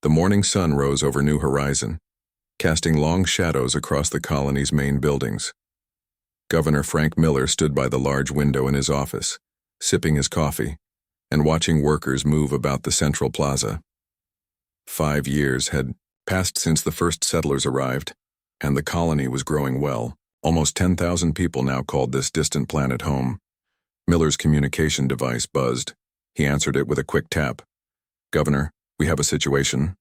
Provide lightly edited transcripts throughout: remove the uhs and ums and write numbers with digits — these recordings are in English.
The morning sun rose over New Horizon, casting long shadows across the colony's main buildings. Governor Frank Miller stood by the large window in his office, sipping his coffee and watching workers move about the central plaza. 5 years had passed since the first settlers arrived, and the colony was growing well. Almost 10,000 people now called this distant planet home. Miller's communication device buzzed. He answered it with a quick tap. "Governor, we have a situation."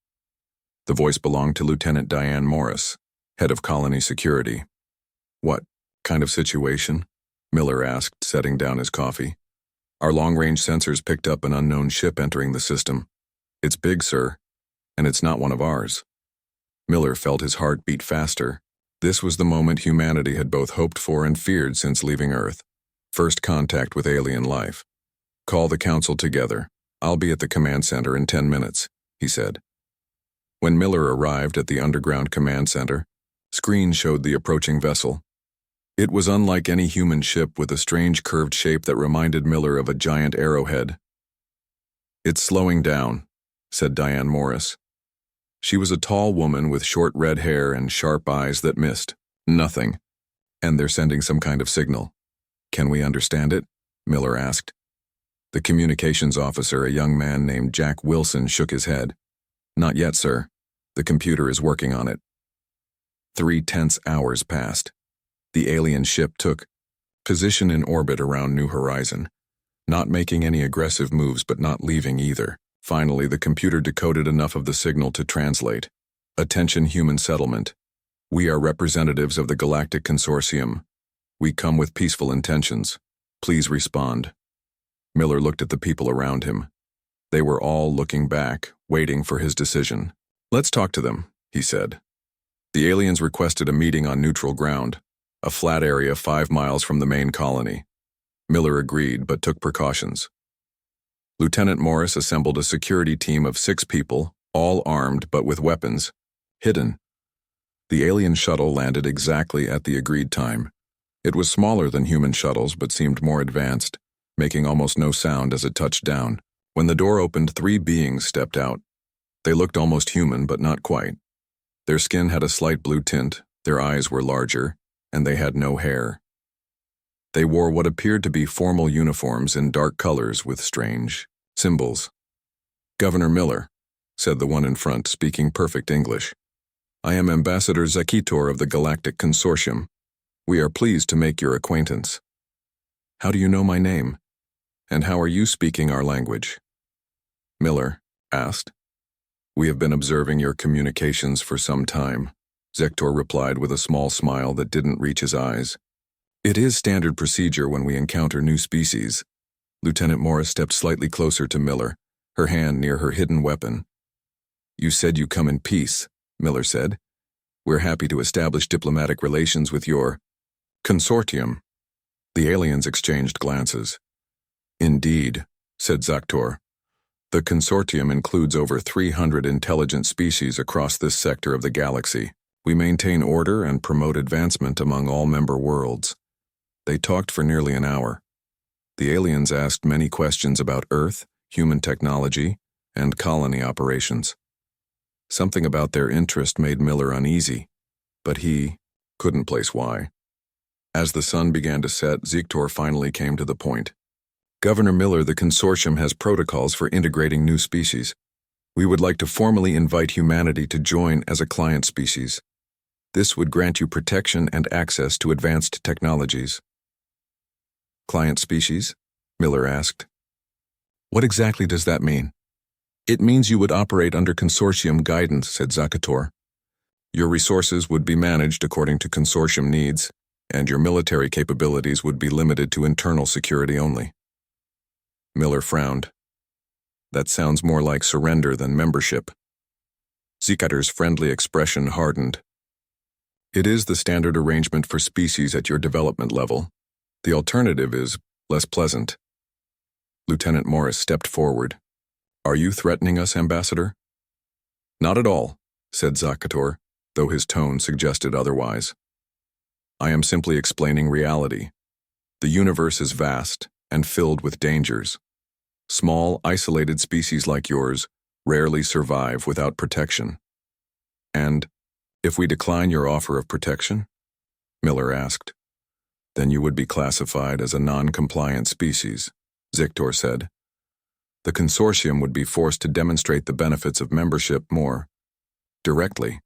The voice belonged to Lieutenant Diane Morris, head of colony security. "What kind of situation?" Miller asked, setting down his coffee. "Our long-range sensors picked up an unknown ship entering the system. It's big, sir, and it's not one of ours." Miller felt his heart beat faster. This was the moment humanity had both hoped for and feared since leaving Earth. First contact with alien life. "Call the council together. I'll be at the command center in 10 minutes, he said. When Miller arrived at the underground command center, screens showed the approaching vessel. It was unlike any human ship, with a strange curved shape that reminded Miller of a giant arrowhead. "It's slowing down," said Diane Morris. She was a tall woman with short red hair and sharp eyes that missed nothing. "And they're sending some kind of signal. Can we understand it?" Miller asked. The communications officer, a young man named Jack Wilson, shook his head. "Not yet, sir. The computer is working on it." 3 tense hours passed. The alien ship took position in orbit around New Horizon, not making any aggressive moves but not leaving either. Finally, the computer decoded enough of the signal to translate. "Attention, human settlement. We are representatives of the Galactic Consortium. We come with peaceful intentions. Please respond." Miller looked at the people around him. They were all looking back, waiting for his decision. "Let's talk to them," he said. The aliens requested a meeting on neutral ground, a flat area 5 miles from the main colony. Miller agreed, but took precautions. Lieutenant Morris assembled a security team of 6 people, all armed but with weapons, hidden. The alien shuttle landed exactly at the agreed time. It was smaller than human shuttles but seemed more advanced, making almost no sound as it touched down. When the door opened, 3 beings stepped out. They looked almost human, but not quite. Their skin had a slight blue tint, their eyes were larger, and they had no hair. They wore what appeared to be formal uniforms in dark colors with strange symbols. "Governor Miller," said the one in front, speaking perfect English. "I am Ambassador Zakitor of the Galactic Consortium. We are pleased to make your acquaintance." "How do you know my name? And how are you speaking our language?" Miller asked. "We have been observing your communications for some time," Zektor replied with a small smile that didn't reach his eyes. "It is standard procedure when we encounter new species." Lieutenant Morris stepped slightly closer to Miller, her hand near her hidden weapon. "You said you come in peace," Miller said. "We're happy to establish diplomatic relations with your consortium." The aliens exchanged glances. "Indeed," said Zaktor. "The consortium includes over 300 intelligent species across this sector of the galaxy. We maintain order and promote advancement among all member worlds." They talked for nearly an hour. The aliens asked many questions about Earth, human technology, and colony operations. Something about their interest made Miller uneasy, but he couldn't place why. As the sun began to set, Zektor finally came to the point. "Governor Miller, the consortium has protocols for integrating new species. We would like to formally invite humanity to join as a client species. This would grant you protection and access to advanced technologies." "Client species?" Miller asked. "What exactly does that mean?" "It means you would operate under consortium guidance," said Zakator. "Your resources would be managed according to consortium needs, and your military capabilities would be limited to internal security only." Miller frowned. "That sounds more like surrender than membership." Zakator's friendly expression hardened. "It is the standard arrangement for species at your development level. The alternative is less pleasant." Lieutenant Morris stepped forward. "Are you threatening us, Ambassador?" "Not at all," said Zakator, though his tone suggested otherwise. "I am simply explaining reality. The universe is vast and filled with dangers. Small, isolated species like yours rarely survive without protection. And if we decline your offer of protection? Miller asked. Then you would be classified as a non-compliant species, Zictor said. The consortium would be forced to demonstrate the benefits of membership more directly.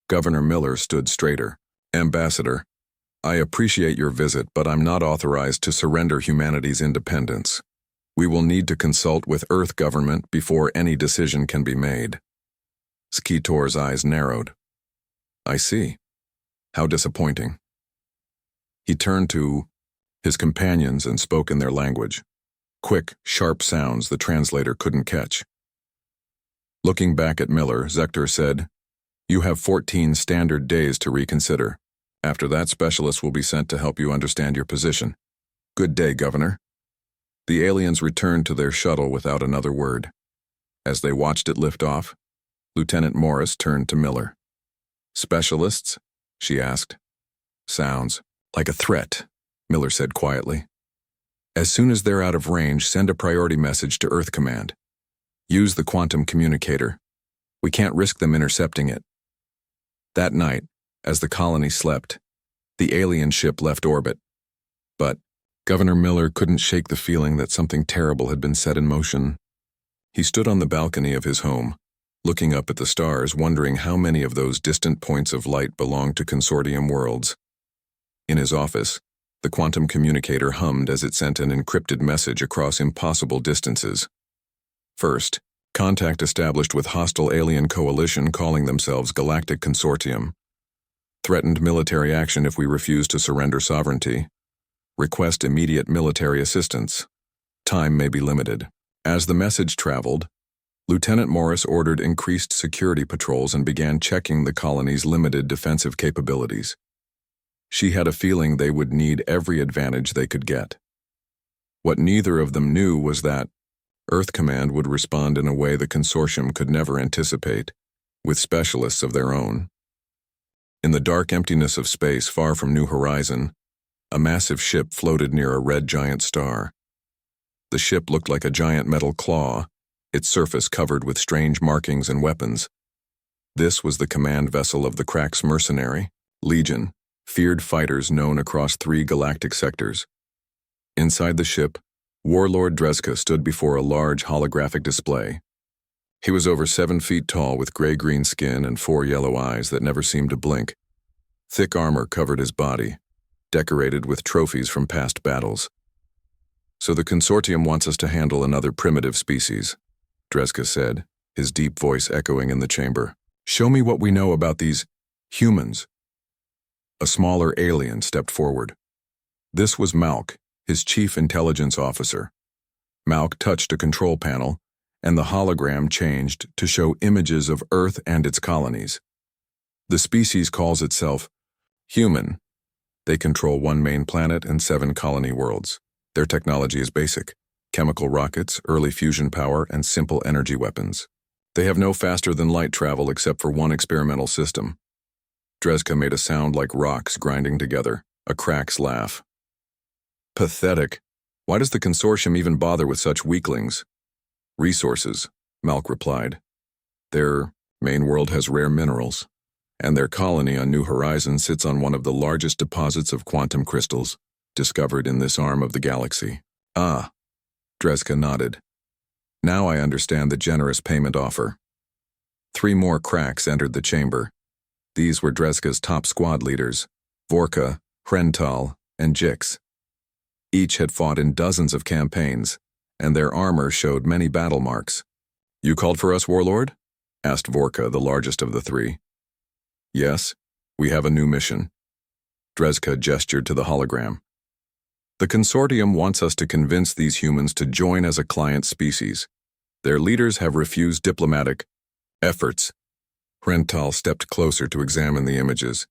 Governor Miller stood straighter. Ambassador, I appreciate your visit, but I'm not authorized to surrender humanity's independence. We will need to consult with Earth government before any decision can be made. Skitor's eyes narrowed. I see. How disappointing. He turned to his companions and spoke in their language. Quick, sharp sounds the translator couldn't catch. Looking back at Miller, Zector said, You have 14 standard days to reconsider. After that, specialists will be sent to help you understand your position. Good day, Governor. The aliens returned to their shuttle without another word. As they watched it lift off, Lieutenant Morris turned to Miller. Specialists? She asked. Sounds like a threat, Miller said quietly. As soon as they're out of range, send a priority message to Earth Command. Use the quantum communicator. We can't risk them intercepting it. That night, as the colony slept, the alien ship left orbit. But Governor Miller couldn't shake the feeling that something terrible had been set in motion. He stood on the balcony of his home, looking up at the stars, wondering how many of those distant points of light belonged to consortium worlds. In his office, the quantum communicator hummed as it sent an encrypted message across impossible distances. First, contact established with hostile alien coalition calling themselves Galactic Consortium. Threatened military action if we refuse to surrender sovereignty. Request immediate military assistance. Time may be limited. As the message traveled, Lieutenant Morris ordered increased security patrols and began checking the colony's limited defensive capabilities. She had a feeling they would need every advantage they could get. What neither of them knew was that Earth Command would respond in a way the consortium could never anticipate, with specialists of their own. In the dark emptiness of space far from New Horizon, a massive ship floated near a red giant star. The ship looked like a giant metal claw, its surface covered with strange markings and weapons. This was the command vessel of the Crack's Mercenary, Legion, feared fighters known across 3 galactic sectors. Inside the ship, Warlord Drezka stood before a large holographic display. He was over 7 feet tall with gray-green skin and 4 yellow eyes that never seemed to blink. Thick armor covered his body, decorated with trophies from past battles. So the consortium wants us to handle another primitive species, Drezka said, his deep voice echoing in the chamber. Show me what we know about these humans. A smaller alien stepped forward. This was Malk, his chief intelligence officer. Malk touched a control panel, and the hologram changed to show images of Earth and its colonies. The species calls itself human. They control 1 main planet and 7 colony worlds. Their technology is basic: chemical rockets, early fusion power, and simple energy weapons. They have no faster-than-light travel except for 1 experimental system. Drezka made a sound like rocks grinding together, a Crack's laugh. Pathetic. Why does the consortium even bother with such weaklings? Resources, Malk replied. Their main world has rare minerals, and their colony on New Horizon sits on one of the largest deposits of quantum crystals discovered in this arm of the galaxy. Ah, Drezka nodded. Now I understand the generous payment offer. 3 more Cracks entered the chamber. These were Drezka's top squad leaders, Vorka, Hrental, and Jix. Each had fought in dozens of campaigns, and their armor showed many battle marks. You called for us, Warlord? Asked Vorka, the largest of the 3. Yes, we have a new mission. Drezka gestured to the hologram. The consortium wants us to convince these humans to join as a client species. Their leaders have refused diplomatic efforts. Hrental stepped closer to examine the images.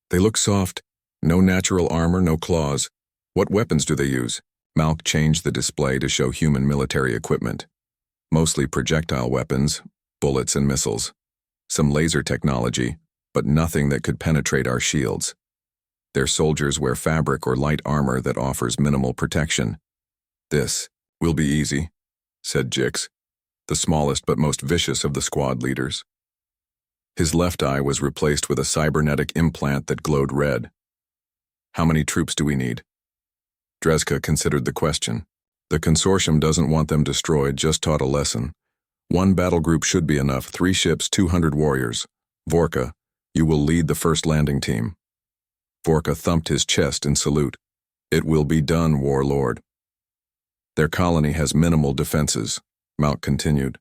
They look soft. No natural armor, no claws. What weapons do they use? Malk changed the display to show human military equipment. Mostly projectile weapons, bullets and missiles. Some laser technology, but nothing that could penetrate our shields. Their soldiers wear fabric or light armor that offers minimal protection. This will be easy, said Jix. the smallest but most vicious of the squad leaders. His left eye was replaced with a cybernetic implant that glowed red. How many troops do we need? Drezka considered the question. The consortium doesn't want them destroyed, just taught a lesson. 1 battle group should be enough, 3 ships, 200 warriors. Vorka, you will lead the first landing team. Vorka thumped his chest in salute. It will be done, warlord. Their colony has minimal defenses, Malk continued.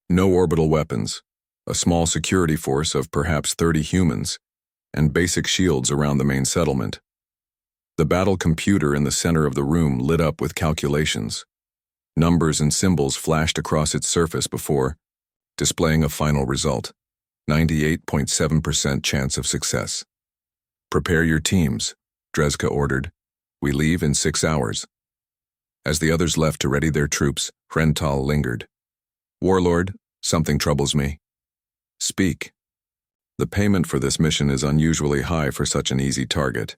No orbital weapons, a small security force of perhaps 30 humans, and basic shields around the main settlement. The battle computer in the center of the room lit up with calculations. Numbers and symbols flashed across its surface before displaying a final result. 98.7% chance of success. Prepare your teams, Drezka ordered. We leave in 6 hours. As the others left to ready their troops, Hrental lingered. Warlord, something troubles me. Speak. The payment for this mission is unusually high for such an easy target.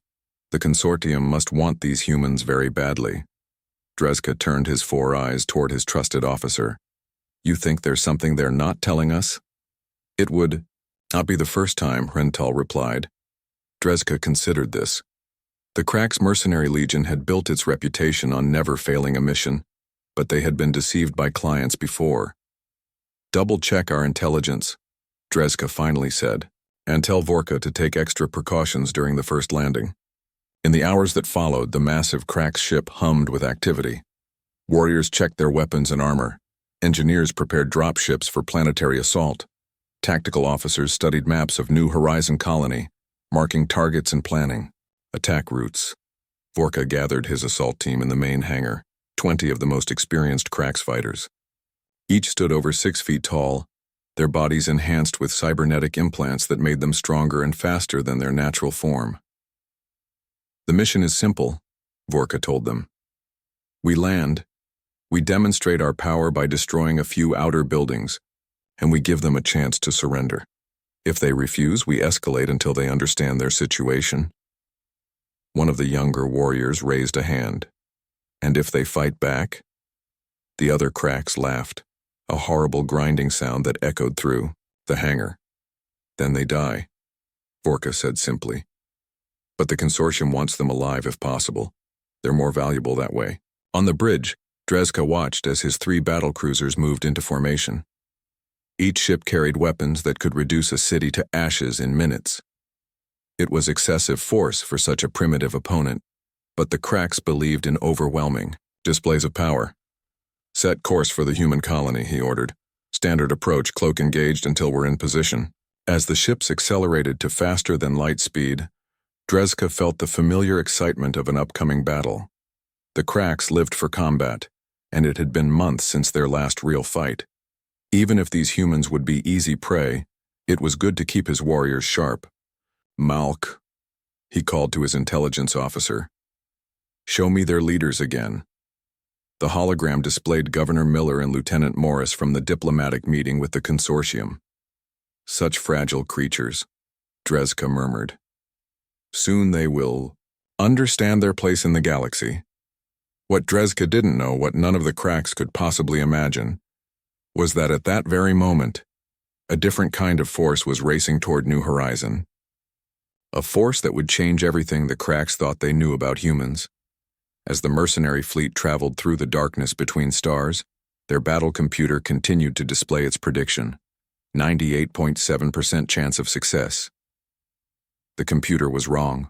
The consortium must want these humans very badly. Drezka turned his 4 eyes toward his trusted officer. You think there's something they're not telling us? It would not be the first time, Hrental replied. Drezka considered this. The Crack's mercenary legion had built its reputation on never failing a mission, but they had been deceived by clients before. Double-check our intelligence, Drezka finally said, and tell Vorka to take extra precautions during the first landing. In the hours that followed, the massive Crack's ship hummed with activity. Warriors checked their weapons and armor. Engineers prepared dropships for planetary assault. Tactical officers studied maps of New Horizon colony, marking targets and planning attack routes. Vorka gathered his assault team in the main hangar, 20 of the most experienced Crack's fighters. Each stood over 6 feet tall, their bodies enhanced with cybernetic implants that made them stronger and faster than their natural form. The mission is simple, Vorka told them. We land, we demonstrate our power by destroying a few outer buildings, and we give them a chance to surrender. If they refuse, we escalate until they understand their situation. One of the younger warriors raised a hand. And if they fight back? The other Cracks laughed, a horrible grinding sound that echoed through the hangar. Then they die, Vorka said simply. But the consortium wants them alive if possible. They're more valuable that way. On the bridge, Drezka watched as his 3 battle cruisers moved into formation. Each ship carried weapons that could reduce a city to ashes in minutes. It was excessive force for such a primitive opponent, but the Cracks believed in overwhelming displays of power. Set course for the human colony, he ordered. Standard approach, cloak engaged until we're in position. As the ships accelerated to faster than light speed, Drezka felt the familiar excitement of an upcoming battle. The Cracks lived for combat, and it had been months since their last real fight. Even if these humans would be easy prey, it was good to keep his warriors sharp. Malk, he called to his intelligence officer. Show me their leaders again. The hologram displayed Governor Miller and Lieutenant Morris from the diplomatic meeting with the consortium. Such fragile creatures, Drezka murmured. Soon they will understand their place in the galaxy. What Drezka didn't know, what none of the Cracks could possibly imagine, was that at that very moment, a different kind of force was racing toward New Horizon. A force that would change everything the Cracks thought they knew about humans. As the mercenary fleet traveled through the darkness between stars, their battle computer continued to display its prediction, 98.7% chance of success. The computer was wrong.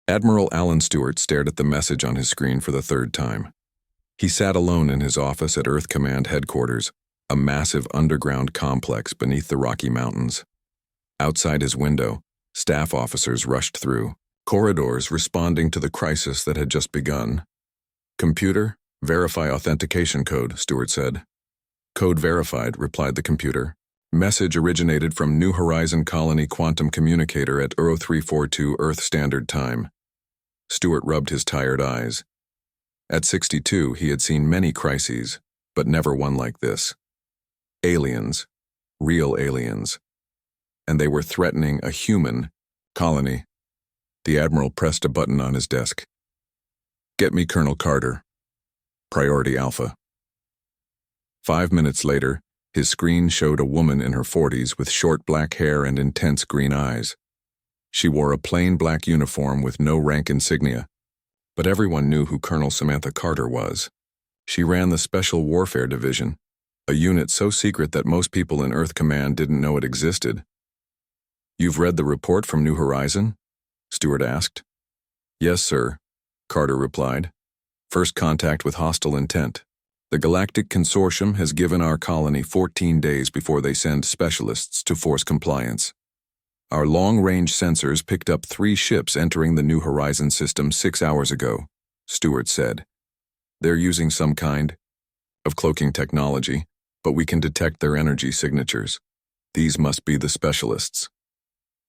Admiral Alan Stewart stared at the message on his screen for the 3rd time. He sat alone in his office at Earth Command headquarters, a massive underground complex beneath the Rocky Mountains. Outside his window, staff officers rushed through, corridors responding to the crisis that had just begun. Computer, verify authentication code, Stewart said. Code verified, replied the computer. Message originated from New Horizon Colony Quantum Communicator at 0342 Earth Standard Time. Stewart rubbed his tired eyes. At 62, he had seen many crises, but never one like this. Aliens, real aliens. And they were threatening a human colony. The Admiral pressed a button on his desk. Get me Colonel Carter. Priority Alpha. 5 minutes later, his screen showed a woman in her 40s with short black hair and intense green eyes. She wore a plain black uniform with no rank insignia, but everyone knew who Colonel Samantha Carter was. She ran the Special Warfare Division, a unit so secret that most people in Earth Command didn't know it existed. "You've read the report from New Horizon?" Stewart asked. "Yes, sir," Carter replied. "First contact with hostile intent. The Galactic Consortium has given our colony 14 days before they send specialists to force compliance. Our long-range sensors picked up 3 ships entering the New Horizon system 6 hours ago," Stewart said. "They're using some kind of cloaking technology, but we can detect their energy signatures. These must be the specialists."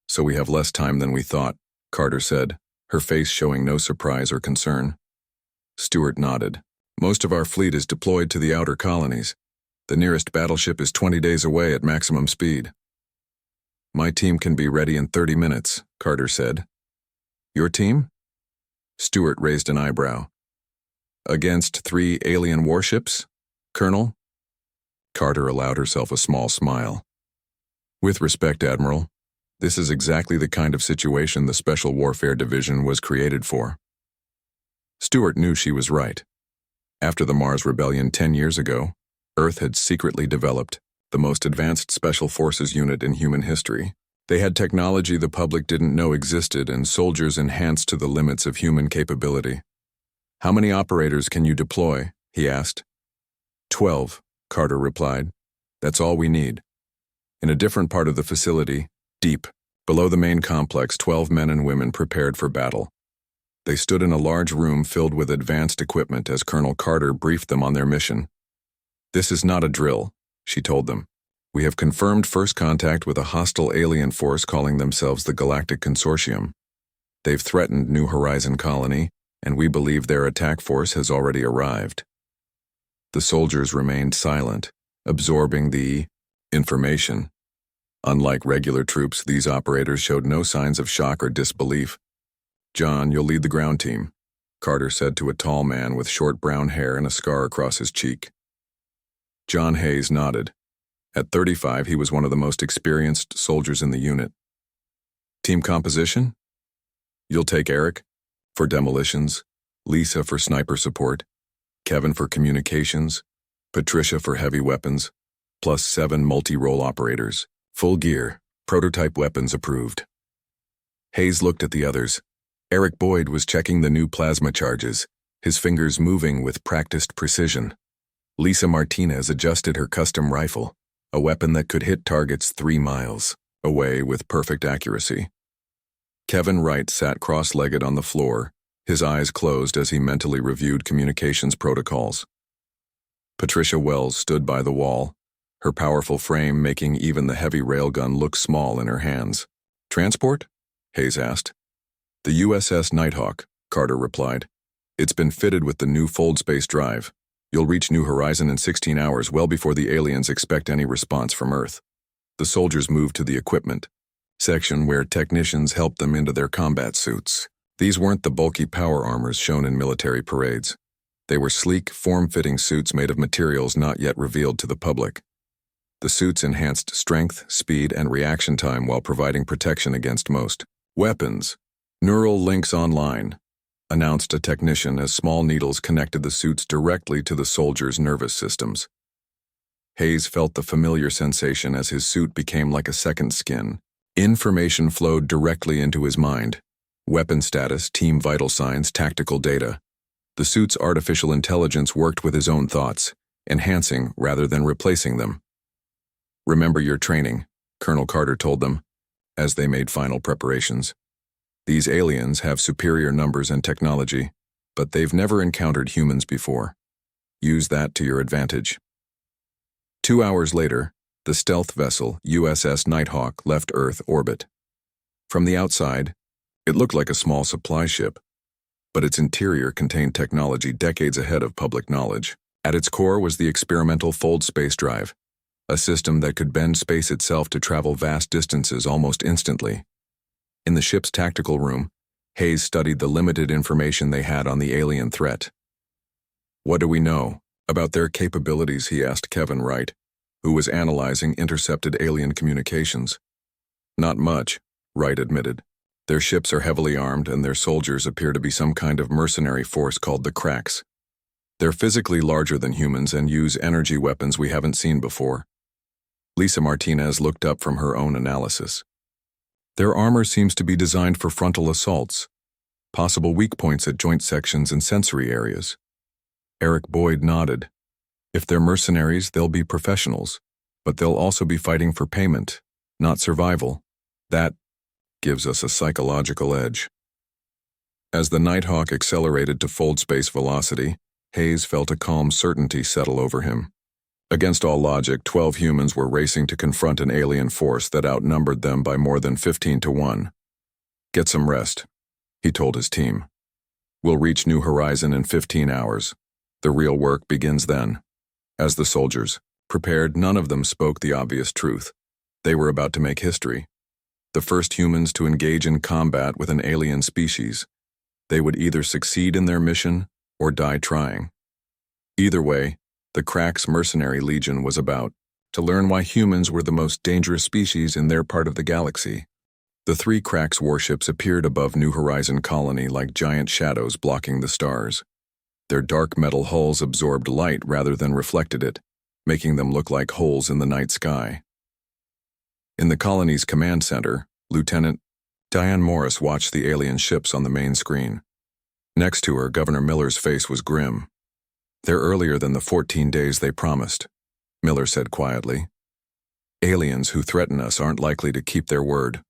"So we have less time than we thought," Carter said, her face showing no surprise or concern. Stewart nodded. "Most of our fleet is deployed to the outer colonies. The nearest battleship is 20 days away at maximum speed." "My team can be ready in 30 minutes, Carter said. "Your team?" Stewart raised an eyebrow. "Against 3 alien warships, Colonel?" Carter allowed herself a small smile. "With respect, Admiral, this is exactly the kind of situation the Special Warfare Division was created for." Stewart knew she was right. After the Mars Rebellion 10 years ago, Earth had secretly developed the most advanced Special Forces unit in human history. They had technology the public didn't know existed and soldiers enhanced to the limits of human capability. "How many operators can you deploy?" he asked. 12, Carter replied. "That's all we need." In a different part of the facility, deep below the main complex, 12 men and women prepared for battle. They stood in a large room filled with advanced equipment as Colonel Carter briefed them on their mission. "This is not a drill," she told them. "We have confirmed first contact with a hostile alien force calling themselves the Galactic Consortium. They've threatened New Horizon Colony, and we believe their attack force has already arrived." The soldiers remained silent, absorbing the information. Unlike regular troops, these operators showed no signs of shock or disbelief. "John, you'll lead the ground team," Carter said to a tall man with short brown hair and a scar across his cheek. John Hayes nodded. At 35, he was one of the most experienced soldiers in the unit. "Team composition? You'll take Eric for demolitions, Lisa for sniper support, Kevin for communications, Patricia for heavy weapons, plus 7 multi-role operators. Full gear, prototype weapons approved." Hayes looked at the others. Eric Boyd was checking the new plasma charges, his fingers moving with practiced precision. Lisa Martinez adjusted her custom rifle, a weapon that could hit targets 3 miles away with perfect accuracy. Kevin Wright sat cross-legged on the floor, his eyes closed as he mentally reviewed communications protocols. Patricia Wells stood by the wall, her powerful frame making even the heavy railgun look small in her hands. "Transport?" Hayes asked. "The USS Nighthawk," Carter replied. "It's been fitted with the new fold space drive. You'll reach New Horizon in 16 hours, well before the aliens expect any response from Earth." The soldiers moved to the equipment section where technicians helped them into their combat suits. These weren't the bulky power armors shown in military parades. They were sleek, form-fitting suits made of materials not yet revealed to the public. The suits enhanced strength, speed, and reaction time while providing protection against most weapons. "Neural links online," announced a technician as small needles connected the suits directly to the soldiers' nervous systems. Hayes felt the familiar sensation as his suit became like a second skin. Information flowed directly into his mind. Weapon status, team vital signs, tactical data. The suit's artificial intelligence worked with his own thoughts, enhancing rather than replacing them. "Remember your training," Colonel Carter told them, as they made final preparations. "These aliens have superior numbers and technology, but they've never encountered humans before. Use that to your advantage." 2 hours later, the stealth vessel USS Nighthawk left Earth orbit. From the outside, it looked like a small supply ship, but its interior contained technology decades ahead of public knowledge. At its core was the experimental fold space drive, a system that could bend space itself to travel vast distances almost instantly. In the ship's tactical room, Hayes studied the limited information they had on the alien threat. "What do we know?" About their capabilities, he asked Kevin Wright, who was analyzing intercepted alien communications. Not much, Wright admitted. Their ships are heavily armed and their soldiers appear to be some kind of mercenary force called the Cracks. They're physically larger than humans and use energy weapons we haven't seen before. Lisa Martinez looked up from her own analysis. Their armor seems to be designed for frontal assaults, possible weak points at joint sections and sensory areas. Eric Boyd nodded. If they're mercenaries, they'll be professionals, but they'll also be fighting for payment, not survival. That gives us a psychological edge. As the Nighthawk accelerated to fold space velocity, Hayes felt a calm certainty settle over him. Against all logic, 12 humans were racing to confront an alien force that outnumbered them by more than 15-1. Get some rest, he told his team. We'll reach New Horizon in 15 hours. The real work begins then. As the soldiers prepared, none of them spoke the obvious truth. They were about to make history. The first humans to engage in combat with an alien species. They would either succeed in their mission or die trying. Either way, the Cracks Mercenary Legion was about to learn why humans were the most dangerous species in their part of the galaxy. The 3 Cracks warships appeared above New Horizon Colony like giant shadows blocking the stars. Their dark metal hulls absorbed light rather than reflected it, making them look like holes in the night sky. In the colony's command center, Lieutenant Diane Morris watched the alien ships on the main screen. Next to her, Governor Miller's face was grim. They're earlier than the 14 days they promised, Miller said quietly. Aliens who threaten us aren't likely to keep their word,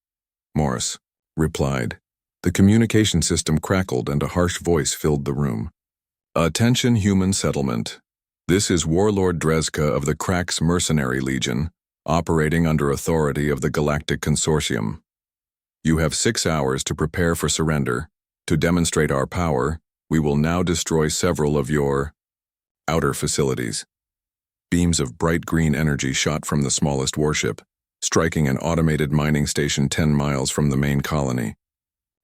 Morris replied. The communication system crackled and a harsh voice filled the room. Attention, human settlement. This is Warlord Drezka of the Cracks Mercenary Legion, operating under authority of the Galactic Consortium. You have 6 hours to prepare for surrender. To demonstrate our power, we will now destroy several of your outer facilities. Beams of bright green energy shot from the smallest warship, striking an automated mining station 10 miles from the main colony.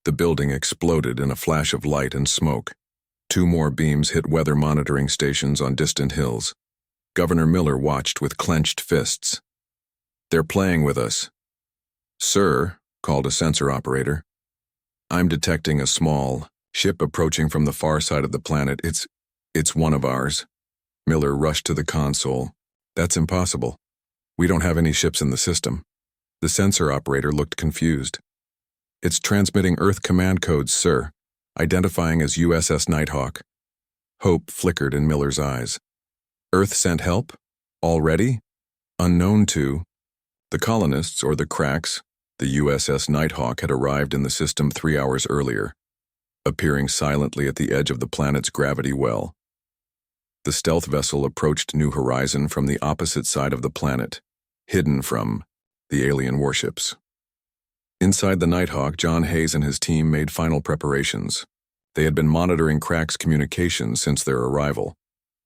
The building exploded in a flash of light and smoke. 2 more beams hit weather monitoring stations on distant hills. Governor Miller watched with clenched fists. They're playing with us. Sir, called a sensor operator. I'm detecting a small ship approaching from the far side of the planet. It's one of ours. Miller rushed to the console. That's impossible. We don't have any ships in the system. The sensor operator looked confused. It's transmitting Earth command codes, sir, identifying as USS Nighthawk. Hope flickered in Miller's eyes. Earth sent help? Already? Unknown to the colonists or the Cracks, the USS Nighthawk had arrived in the system 3 hours earlier, appearing silently at the edge of the planet's gravity well. The stealth vessel approached New Horizon from the opposite side of the planet, hidden from the alien warships. Inside the Nighthawk, John Hayes and his team made final preparations. They had been monitoring Cracks communications since their arrival.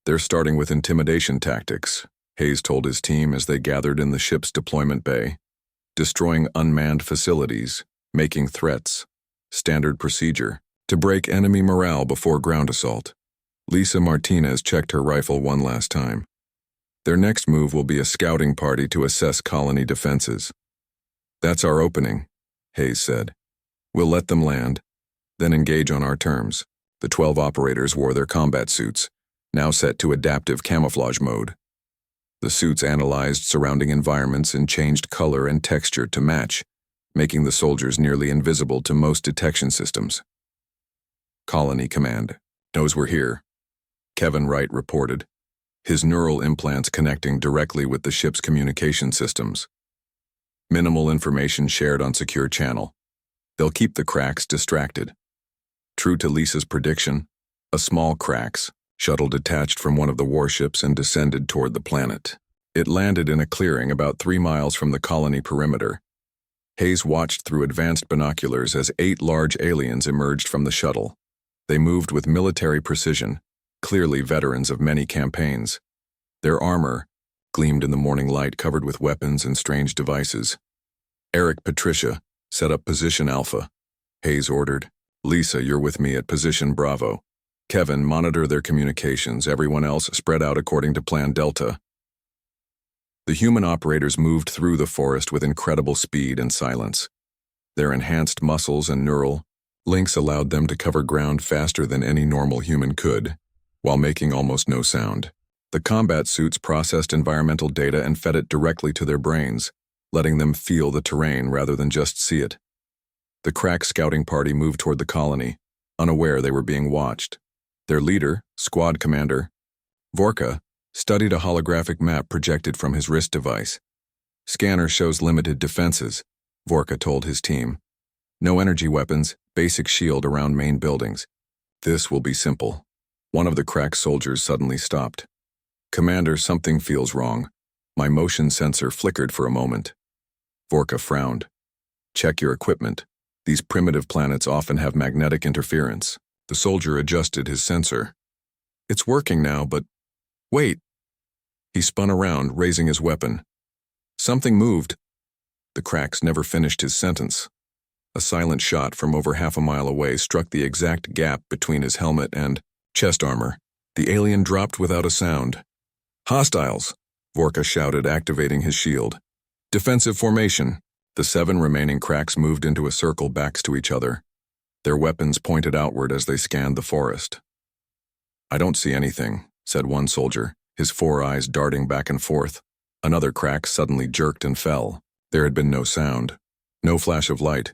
They're starting with intimidation tactics, Hayes told his team as they gathered in the ship's deployment bay. Destroying unmanned facilities, making threats, standard procedure, to break enemy morale before ground assault. Lisa Martinez checked her rifle one last time. Their next move will be a scouting party to assess colony defenses. That's our opening, Hayes said. We'll let them land, then engage on our terms. The 12 operators wore their combat suits, now set to adaptive camouflage mode. The suits analyzed surrounding environments and changed color and texture to match, making the soldiers nearly invisible to most detection systems. Colony Command knows we're here, Kevin Wright reported, his neural implants connecting directly with the ship's communication systems. Minimal information shared on secure channel. They'll keep the Cracks distracted. True to Lisa's prediction, a small Cracks shuttle detached from one of the warships and descended toward the planet. It landed in a clearing about 3 miles from the colony perimeter. Hayes watched through advanced binoculars as 8 large aliens emerged from the shuttle. They moved with military precision, clearly veterans of many campaigns. Their armor gleamed in the morning light, covered with weapons and strange devices. Eric, Patricia, set up position Alpha. Hayes ordered. Lisa, you're with me at position Bravo. Kevin, monitor their communications. Everyone else spread out according to Plan Delta. The human operators moved through the forest with incredible speed and silence. Their enhanced muscles and neural links allowed them to cover ground faster than any normal human could, while making almost no sound. The combat suits processed environmental data and fed it directly to their brains, letting them feel the terrain rather than just see it. The crack scouting party moved toward the colony, unaware they were being watched. Their leader, squad commander, Vorka, studied a holographic map projected from his wrist device. Scanner shows limited defenses, Vorka told his team. No energy weapons, basic shield around main buildings. This will be simple. One of the crack soldiers suddenly stopped. Commander, something feels wrong. My motion sensor flickered for a moment. Vorka frowned. Check your equipment. These primitive planets often have magnetic interference. The soldier adjusted his sensor. It's working now, but wait. He spun around, raising his weapon. Something moved. The cracks never finished his sentence. A silent shot from over half a mile away struck the exact gap between his helmet and chest armor. The alien dropped without a sound. Hostiles, Vorka shouted, activating his shield. Defensive formation. The 7 remaining cracks moved into a circle, backs to each other. Their weapons pointed outward as they scanned the forest. I don't see anything, said one soldier, his 4 eyes darting back and forth. Another crack suddenly jerked and fell. There had been no sound, no flash of light,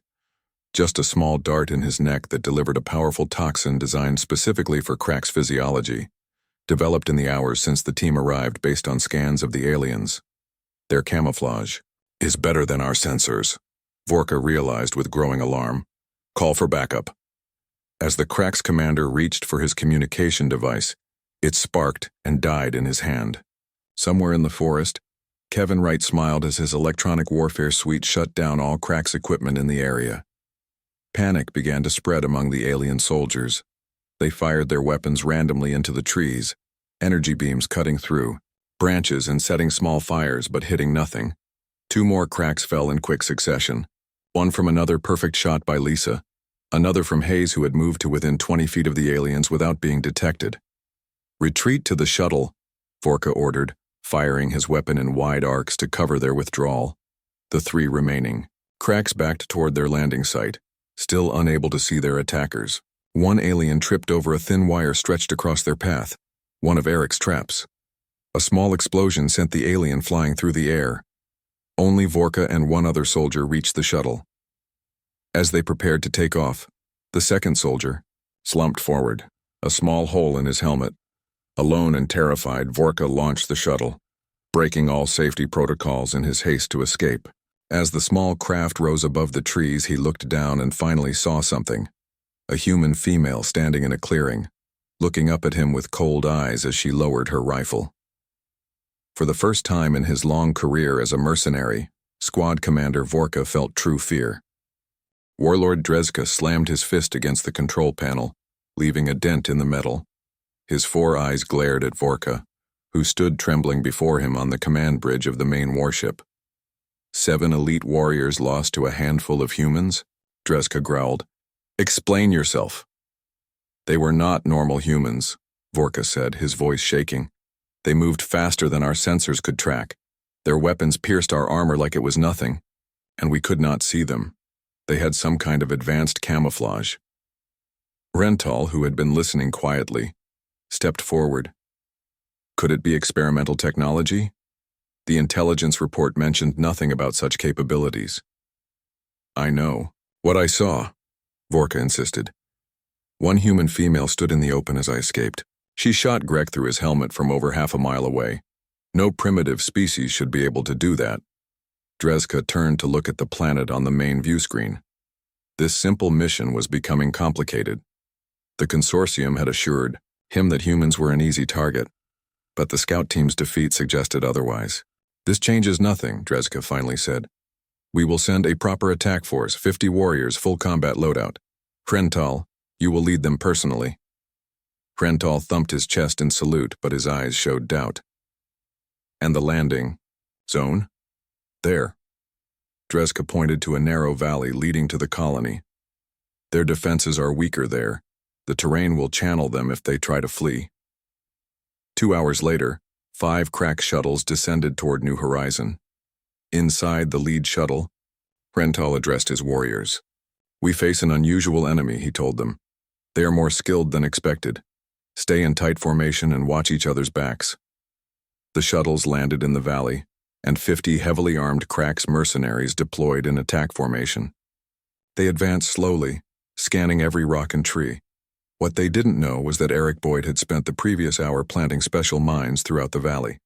just a small dart in his neck that delivered a powerful toxin designed specifically for crack's physiology, developed in the hours since the team arrived based on scans of the aliens. Their camouflage is better than our sensors, Vorka realized with growing alarm. Call for backup. As the crack's commander reached for his communication device, it sparked and died in his hand. Somewhere in the forest, Kevin Wright smiled as his electronic warfare suite shut down all crack's equipment in the area. Panic began to spread among the alien soldiers. They fired their weapons randomly into the trees, energy beams cutting through, branches and setting small fires but hitting nothing. 2 more cracks fell in quick succession. One from another perfect shot by Lisa, another from Hayes, who had moved to within 20 feet of the aliens without being detected. Retreat to the shuttle, Vorka ordered, firing his weapon in wide arcs to cover their withdrawal. The 3 remaining cracks backed toward their landing site, still unable to see their attackers. One alien tripped over a thin wire stretched across their path, one of Eric's traps. A small explosion sent the alien flying through the air. Only Vorka and 1 other soldier reached the shuttle. As they prepared to take off, the second soldier slumped forward, a small hole in his helmet. Alone and terrified, Vorka launched the shuttle, breaking all safety protocols in his haste to escape. As the small craft rose above the trees, he looked down and finally saw something. A human female standing in a clearing, looking up at him with cold eyes as she lowered her rifle. For the first time in his long career as a mercenary, Squad Commander Vorka felt true fear. Warlord Drezka slammed his fist against the control panel, leaving a dent in the metal. His 4 eyes glared at Vorka, who stood trembling before him on the command bridge of the main warship. 7 elite warriors lost to a handful of humans? Drezka growled. Explain yourself. They were not normal humans, Vorka said, his voice shaking. They moved faster than our sensors could track. Their weapons pierced our armor like it was nothing, and we could not see them. They had some kind of advanced camouflage. Rental, who had been listening quietly, stepped forward. Could it be experimental technology? The intelligence report mentioned nothing about such capabilities. I know. What I saw, Vorka insisted. 1 human female stood in the open as I escaped. She shot Greg through his helmet from over half a mile away. No primitive species should be able to do that. Drezka turned to look at the planet on the main view screen. This simple mission was becoming complicated. The consortium had assured him that humans were an easy target, but the scout team's defeat suggested otherwise. This changes nothing, Drezka finally said. We will send a proper attack force, 50 warriors, full combat loadout. Krental, you will lead them personally. Krental thumped his chest in salute, but his eyes showed doubt. And the landing zone? There. Drezka pointed to a narrow valley leading to the colony. Their defenses are weaker there. The terrain will channel them if they try to flee. 2 hours later, 5 crack shuttles descended toward New Horizon. Inside the lead shuttle, Rental addressed his warriors. "We face an unusual enemy," he told them. "They are more skilled than expected. Stay in tight formation and watch each other's backs." The shuttles landed in the valley, and 50 heavily armed Cracks mercenaries deployed in attack formation. They advanced slowly, scanning every rock and tree. What they didn't know was that Eric Boyd had spent the previous hour planting special mines throughout the valley.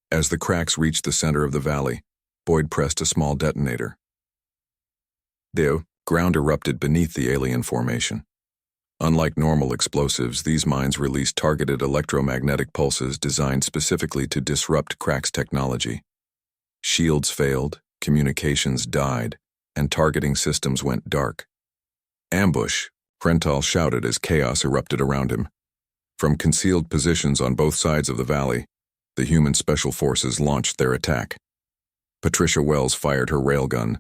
As the Cracks reached the center of the valley, Boyd pressed a small detonator. The ground erupted beneath the alien formation. Unlike normal explosives, these mines released targeted electromagnetic pulses designed specifically to disrupt Cracks technology. Shields failed, communications died, and targeting systems went dark. "Ambush!" Rental shouted as chaos erupted around him. From concealed positions on both sides of the valley, the human special forces launched their attack. Patricia Wells fired her railgun,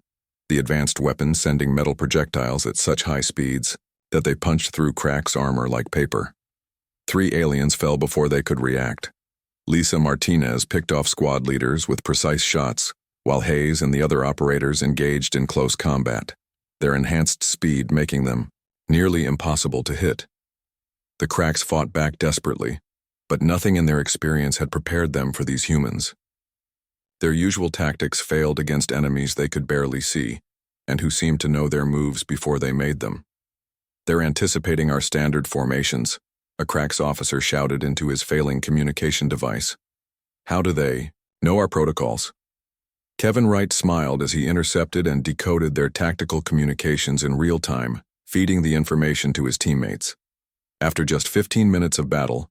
the advanced weapon sending metal projectiles at such high speeds that they punched through Cracks' armor like paper. 3 aliens fell before they could react. Lisa Martinez picked off squad leaders with precise shots, while Hayes and the other operators engaged in close combat, their enhanced speed making them nearly impossible to hit. The Cracks fought back desperately, but nothing in their experience had prepared them for these humans. Their usual tactics failed against enemies they could barely see, and who seemed to know their moves before they made them. "They're anticipating our standard formations," a Cracks officer shouted into his failing communication device. "How do they know our protocols?" Kevin Wright smiled as he intercepted and decoded their tactical communications in real time, feeding the information to his teammates. After just 15 minutes of battle,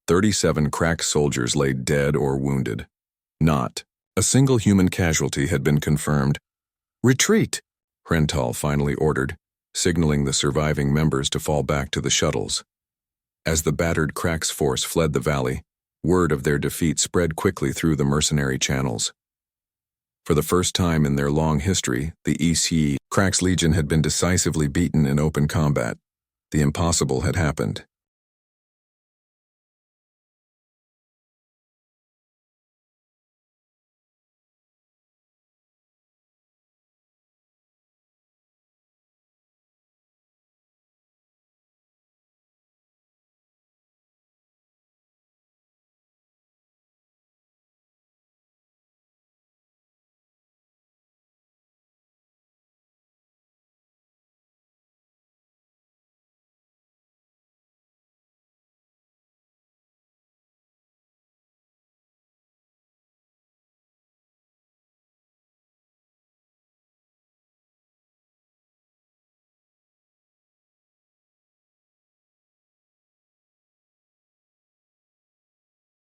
37 Cracks soldiers lay dead or wounded. Not a single human casualty had been confirmed. "Retreat!" Rental finally ordered, signaling the surviving members to fall back to the shuttles. As the battered Cracks force fled the valley, word of their defeat spread quickly through the mercenary channels. For the first time in their long history, the EC Cracks Legion had been decisively beaten in open combat. The impossible had happened,